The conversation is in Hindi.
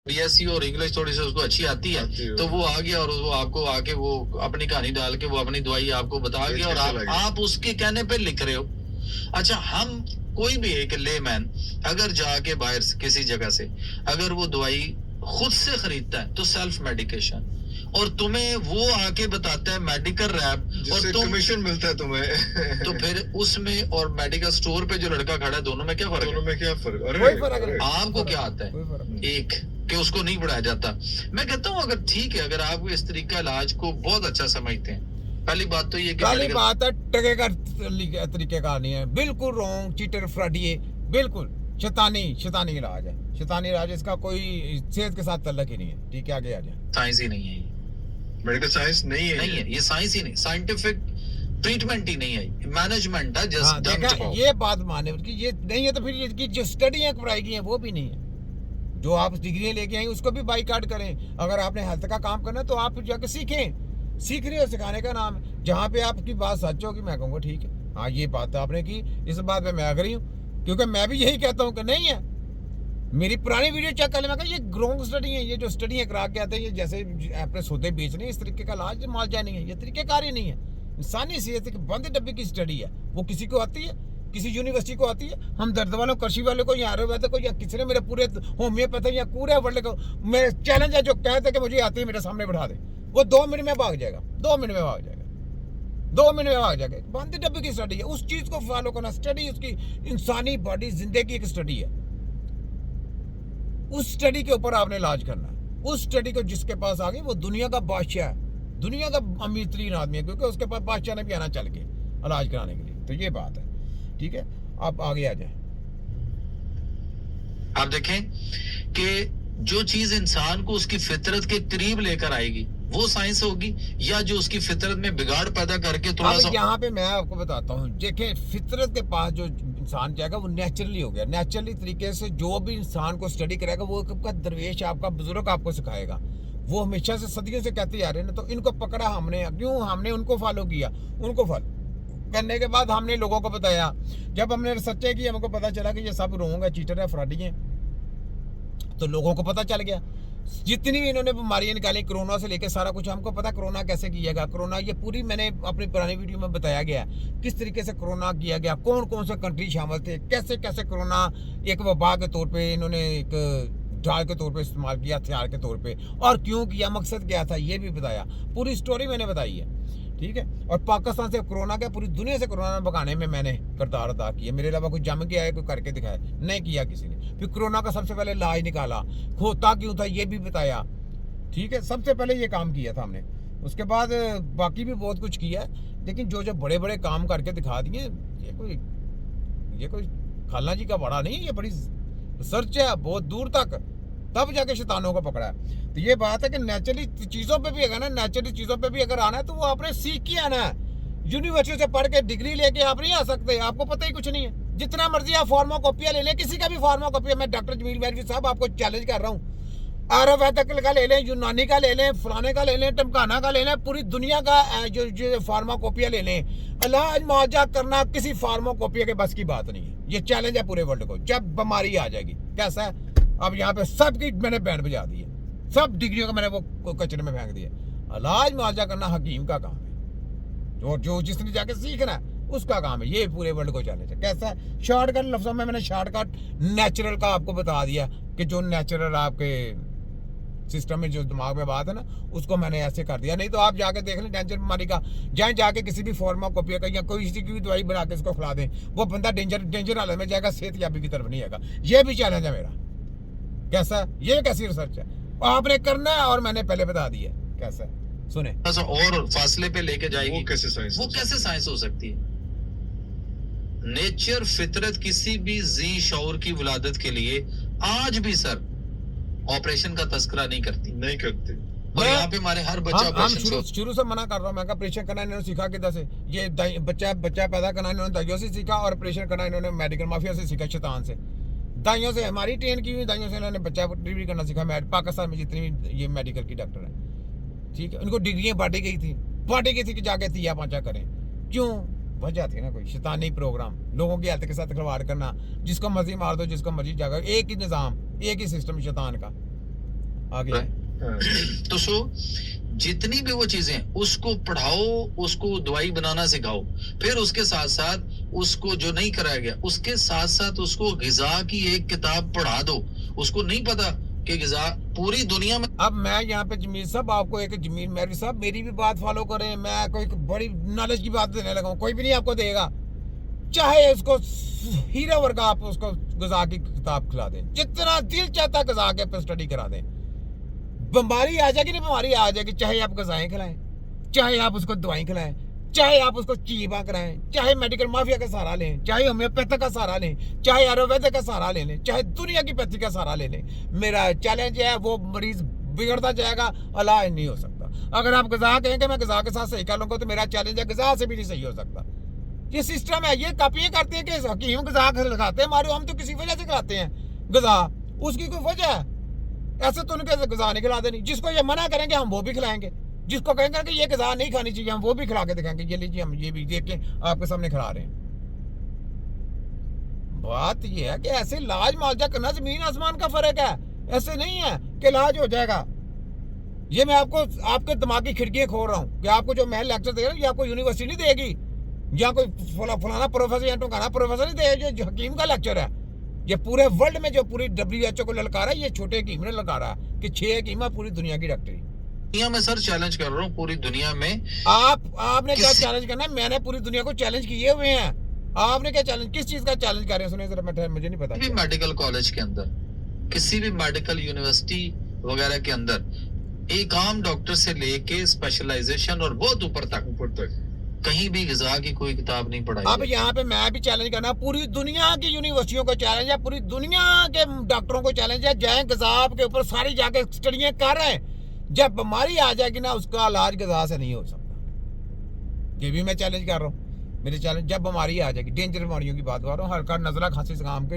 बीएससी और इंग्लिश थोड़ी सी उसको अच्छी आती है, तो वो आ गया और वो आपको आके वो अपनी कहानी डाल के वो अपनी दवाई आपको बता गया और आप उसके कहने पे लिख रहे हो। अच्छा, हम कोई भी एक लेमैन अगर जाके बाहर किसी जगह से अगर वो दवाई खुद से खरीदता है तो सेल्फ मेडिकेशन, और तुम्हें वो आके बताता है मेडिकल रैप और तुम कमीशन मिलता है तुम्हें तो फिर उसमें और मेडिकल स्टोर पे जो लड़का खड़ा है, दोनों में क्या फर्क है? दोनों में क्या फर्क? कोई फर्क नहीं। आपको क्या आता है? एक कि उसको नहीं पढ़ाया जाता। मैं कहता हूँ अगर ठीक है, अगर आप इस तरीका इलाज को बहुत अच्छा समझते हैं, पहली बात तो ये पहली बात है टके का तरीकेकार नहीं है, बिल्कुल रॉन्ग, चीटर फ्रॉडी, बिल्कुल शैतानी इलाज है, शैतानी इलाज, इसका कोई सेहत के साथ तल्लक ही नहीं है। ठीक है, आगे आ जाए। साइंस ही नहीं है, मेडिकल साइंस नहीं है, ये साइंस ही नहीं, साइंटिफिक ट्रीटमेंट ही नहीं है, मैनेजमेंट है जस्ट। देखा, ये बात माने कि ये नहीं है तो फिर ये जो स्टडियां कराई गई हैं वो भी नहीं है। जो आप डिग्रियां लेके आई उसको भी बाइकाट करें। अगर आपने हेल्थ का काम करना तो आप जाकर सीखें, सीख रहे हो, सिखाने का नाम है। जहाँ पे आपकी बात सच होगी मैं कहूँगा ठीक है, हाँ ये बात आपने की, इस बात पे मैं अग्री हूँ, क्योंकि मैं भी यही कहता हूँ कि नहीं है। मेरी पुरानी वीडियो चेक कर ले, मैं ये रॉन्ग स्टडी है, ये जो स्टडियाँ करा के आते हैं, ये जैसे अपने सौदे बेचने, इस तरीके का इलाज मालजा नहीं है, ये तरीकेकार ही नहीं है। इंसानी सेहत की बंद डब्बे की स्टडी है, वो किसी को आती है, किसी यूनिवर्सिटी को आती है। हम दर्द वालों कृषि वाले को, यहाँ आयुर्वेद को, या किसी ने मेरे पूरे होम्योपैथी या पूरे वर्ल्ड को मेरे चैलेंज है, जो कहते कि मुझे आती है मेरे सामने बैठा दे, वो 2 मिनट में भाग जाएगा, 2 मिनट में भाग जाएगा, 2 मिनट में भाग जाएगा। बंद डब्बे की स्टडी है, उस चीज को फॉलो करना। स्टडी उसकी इंसानी बॉडी जिंदगी की एक स्टडी है, उस स्टडी के ऊपर आपने इलाज करना है। उस स्टडी को जिसके पास आ गई वो दुनिया का बादशाह है, दुनिया का अमीर तरीन आदमी है, क्योंकि उसके पास बादशाह ने भी आना चल के इलाज कराने के लिए। तो ये बात है, ठीक है। आप आगे आ जाए। आप देखें कि जो चीज इंसान को उसकी फितरत के करीब लेकर आएगी वो साइंस होगी, या जो उसकी फितरत में बिगाड़ पैदा करके थोड़ा सा। यहाँ पे मैं आपको बताता हूँ, देखें फितरत के पास जो इंसान जाएगा वो नेचुरली हो गया। नेचुरली तरीके से जो भी इंसान को स्टडी करेगा वो आपका दरवेश, आपका बुजुर्ग आपको सिखाएगा। वो हमेशा से सदियों से कहते आ रहे हैं, तो इनको पकड़ा हमने, क्यों हमने उनको फॉलो किया। उनको फॉलो करने के बाद हमने लोगों को बताया, जब हमने रिसर्च की हमको पता चला कि ये सब रोंग है, चीटर है, फ्रॉडी है, तो लोगों को पता चल गया। जितनी भी इन्होंने बीमारियां निकाली, कोरोना से लेकर सारा कुछ हमको पता, कोरोना कैसे किया गया। कोरोना ये पूरी मैंने अपनी पुरानी वीडियो में बताया गया किस तरीके से कोरोना किया गया, कौन कौन से कंट्री शामिल थे, कैसे कैसे कोरोना एक वबा के तौर पे इन्होंने एक ढाल के तौर पे इस्तेमाल किया, हथियार के तौर पे, और क्यों किया, मकसद क्या था, ये भी बताया। पूरी स्टोरी मैंने बताई है, ठीक है। और पाकिस्तान से कोरोना क्या, पूरी दुनिया से कोरोना भगाने में मैंने किरदार अदा किया। मेरे अलावा कोई जम गया है, कोई करके दिखाया नहीं किया किसी ने। फिर कोरोना का सबसे पहले इलाज निकाला, होता क्यों था ये भी बताया, ठीक है। सबसे पहले ये काम किया था हमने, उसके बाद बाकी भी बहुत कुछ किया, लेकिन जो जो बड़े बड़े काम करके दिखा दिए, ये कोई खाला जी का बड़ा नहीं है, ये बड़ी रिसर्च है बहुत दूर तक, तब जाके शैतानों को पकड़ा है। तो ये बात है कि नेचुरली चीज़ों पे भी, अगर ना नेचुरली चीज़ों पे भी अगर आना है तो वो आपने सीख के आना है। यूनिवर्सिटी से पढ़ के डिग्री लेके आप नहीं आ सकते, आपको पता ही कुछ नहीं है। जितना मर्जी आप फार्मा कॉपियाँ ले लें, किसी का भी फार्मा कॉपिया, मैं डॉक्टर जमील बैरवी साहब आपको चैलेंज कर रहा हूँ, आयुर्वेदिक का ले लें, यूनानी का ले लें, फलाने का ले लें, टमकाना का ले लें, पूरी दुनिया का जो फार्मा कॉपिया ले लें, इलाज मुआवजा करना किसी फार्मा कॉपिया के बस की बात नहीं है। ये चैलेंज है पूरे वर्ल्ड को। जब बीमारी आ जाएगी, कैसा है, अब यहाँ पे सबकी मैंने बैंड बजा दी है, सब डिग्रियों का मैंने वो कचरे में फेंक दिया। इलाज मुआवजा करना हकीम का काम है, जो जिसने जाके सीखना है उसका काम है। ये पूरे वर्ल्ड को चैलेंज है। कैसा है, शॉर्टकट लफ्जों में मैंने शॉर्टकट नेचुरल का आपको बता दिया, कि जो नेचुरल आपके सिस्टम में जो दिमाग में बात है ना, उसको मैंने ऐसे कर दिया। नहीं तो आप जाके देख लें डेंजर बीमारी का, जहाँ जाके किसी भी फार्मा कॉपिया का या कोई किसी की भी दवाई बना के इसको खिला दें, वो बंदा डेंजर हालत में जाएगा, सेहतयाबी की तरफ नहीं आएगा। ये भी चैलेंज है मेरा। कैसा, ये कैसी रिसर्च है, आपने करना है, और मैंने पहले बता दिया कैसा है। सुने और फासले पे लेके जाएगी, वो कैसे साइंस हो सकती है। नेचर, फितरत किसी भी जी शौर की विलादत के लिए आज भी सर ऑपरेशन का तस्करा नहीं करती। और यहाँ पे हमारे हर बच्चा हम शुरू से मना कर रहा हूँ, मैं ऑपरेशन करना इन्होंने सीखा किधर से, ये बच्चा पैदा करना इन्होंने दाइयों से सीखा, और ऑपरेशन करना इन्होंने मेडिकल माफिया से सीखा, शैतान से। दाइयों से हमारी ट्रेन की हुई, दाइयों से इन्होंने बच्चा डिलीवरी करना सीखा। पाकिस्तान में जितनी भी ये मेडिकल की डॉक्टर है, ठीक है, उनको डिग्रियाँ बांटी गई थी कि जाके तिया पांचा करें। क्यों, वजह थी ना कोई शैतानी प्रोग्राम, लोगों की हेल्थ के साथ खिलवाड़ करना, जिसको मर्जी मार दो, जिसको मर्जी जाकर, एक ही निज़ाम, एक ही सिस्टम शैतान का। आगे तो सो जितनी भी वो चीजें उसको पढ़ाओ, उसको दवाई बनाना सिखाओ, फिर उसके साथ साथ उसको जो नहीं कराया गया उसके साथ साथ उसको ग़िज़ा की एक किताब पढ़ा दो। उसको नहीं पता कि ग़िज़ा पूरी दुनिया में। अब मैं यहाँ पे जमीर साहब आपको एक जमीर मेरी साहब मेरी भी बात फॉलो करें, मैं कोई बड़ी नॉलेज की बात देने लगा हूँ, कोई भी नहीं आपको देगा। चाहे उसको हीरा वर्ग आप उसको ग़िज़ा की किताब खिला दें, जितना दिल चाहता ग़िज़ा के पे स्टडी करा दें, बीमारी आ जाएगी, नहीं बीमारी आ जाएगी। चाहे आप ग़िज़ाएं खिलाएं, चाहे आप उसको दवाएं खिलाएं, चाहे आप उसको चीबा कराएं, चाहे मेडिकल माफिया का सहारा लें, चाहे होम्योपैथिक का सहारा लें, चाहे आयुर्वेदिक का सहारा ले लें, चाहे दुनिया की पैथी का सहारा ले लें, मेरा चैलेंज है वो मरीज बिगड़ता जाएगा, इलाज नहीं हो सकता। अगर आप ग़िज़ा कहेंगे मैं ग़िज़ा के साथ सही कर लूँगा, तो मेरा चैलेंज है ग़िज़ा से भी नहीं सही हो सकता। ये सिस्टम है, ये कापियाँ करते हैं कि हकीम ग़िज़ा लगाते हैं मारो, हम तो किसी वजह से खिलाते हैं ग़िज़ा, उसकी कोई वजह है। ऐसे तो उनके ग़िज़ा नहीं खिला देनी, जिसको ये मना करेंगे हम वो भी खिलाएंगे, जिसको कहेंगे कि ये ग़िज़ा नहीं खानी चाहिए हम वो भी खिला के दिखाएंगे, ये लीजिए हम ये भी देख के आपके सामने खिला रहे हैं। बात ये है कि ऐसे इलाज मुआवजा करना जमीन आसमान का फर्क है, ऐसे नहीं है कि इलाज हो जाएगा। ये मैं आपको आपके दिमाग की खिड़कियां खोल रहा हूँ कि आपको जो मैं लेक्चर दे रहा हूँ ये आपको यूनिवर्सिटी नहीं देगी, या कोई फलाना प्रोफेसर या टोकाना प्रोफेसर नहीं देगा, जो हकीम का लेक्चर है। ये पूरे वर्ल्ड में जो पूरी WHO को ललकारा है, ये छोटे हकीम ने ललकारा है कि 6 हकीम पूरी दुनिया की डॉक्टरी। दुनिया में सर चैलेंज कर रहा हूँ पूरी दुनिया में। आपने क्या चैलेंज करना है? मैंने पूरी दुनिया को चैलेंज किए हुए हैं। आपने क्या चैलेंज, किस चीज का चैलेंज कर रहे हैं? सुनिए जरा, मुझे नहीं पता। किसी भी मेडिकल कॉलेज के अंदर, किसी भी मेडिकल यूनिवर्सिटी वगैरह के अंदर एक आम डॉक्टर से लेके स्पेशलाइजेशन और बहुत ऊपर तक कहीं भी ग़िज़ा की कोई किताब नहीं पढ़ाई। अब यहाँ पे मैं भी चैलेंज करना, पूरी दुनिया की यूनिवर्सिटियों को चैलेंज है, पूरी दुनिया के डॉक्टरों को चैलेंज है, जय ग़िज़ा के ऊपर सारी जाके स्टडियां कर रहे हैं। जब बीमारी आ जाएगी ना उसका इलाज ग़िज़ा से नहीं हो सकता। ये भी मैं चैलेंज कर रहा हूँ, मेरे चैलेंज जब बीमारी आ जाएगी, डेंजर बीमारियों की बात कर रहा हूँ, हल्का नज़ला खांसी जुकाम के